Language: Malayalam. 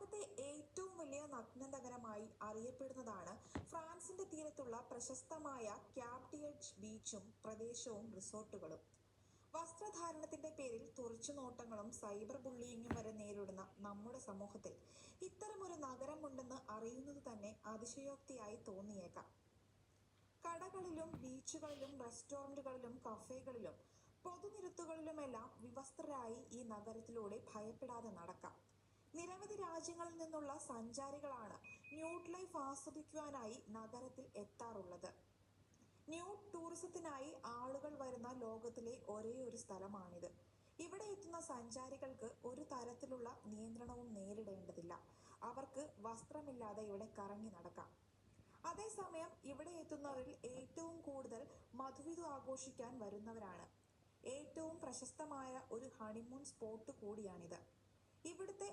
ലോകത്തെ ഏറ്റവും വലിയ നഗ്നനഗരമായി അറിയപ്പെടുന്നതാണ് ഫ്രാൻസിന്റെ തീരത്തുള്ള പ്രശസ്തമായ ക്യാപ് ഡിയഡ്ജ് ബീച്ചും പ്രദേശവും റിസോർട്ടുകളും. വസ്ത്രധാരണത്തിന്റെ പേരിൽ തുറിച്ചുനോട്ടങ്ങളും സൈബർ ബുള്ളിയിങ്ങും വരെ നേരിടുന്ന നമ്മുടെ സമൂഹത്തിൽ ഇത്തരമൊരു നഗരമുണ്ടെന്ന് അറിയുന്നത് തന്നെ അതിശയോക്തിയായി തോന്നിയേക്കാം. കടകളിലും ബീച്ചുകളിലും റെസ്റ്റോറന്റുകളിലും കഫേകളിലും പൊതുനിരത്തുകളിലുമെല്ലാം വിവസ്ത്രരായി ഈ നഗരത്തിലൂടെ ഭയപ്പെടാതെ നടക്കാം. നിരവധി രാജ്യങ്ങളിൽ നിന്നുള്ള സഞ്ചാരികളാണ് ന്യൂഡ് ലൈഫ് ആസ്വദിക്കുവാനായി നഗരത്തിൽ എത്താറുള്ളത്. ന്യൂഡ് ടൂറിസത്തിനായി ആളുകൾ വരുന്ന ലോകത്തിലെ ഒരേയൊരു സ്ഥലമാണിത്. ഇവിടെ എത്തുന്ന സഞ്ചാരികൾക്ക് ഒരു തരത്തിലുള്ള നിയന്ത്രണവും നേരിടേണ്ടതില്ല. അവർക്ക് വസ്ത്രമില്ലാതെ ഇവിടെ കറങ്ങി നടക്കാം. അതേസമയം ഇവിടെ എത്തുന്നവരിൽ ഏറ്റവും കൂടുതൽ മധുവിധു ആഘോഷിക്കാൻ വരുന്നവരാണ്. ഏറ്റവും പ്രശസ്തമായ ഒരു ഹണിമൂൺ സ്പോട്ട് കൂടിയാണിത്. ഇവിടുത്തെ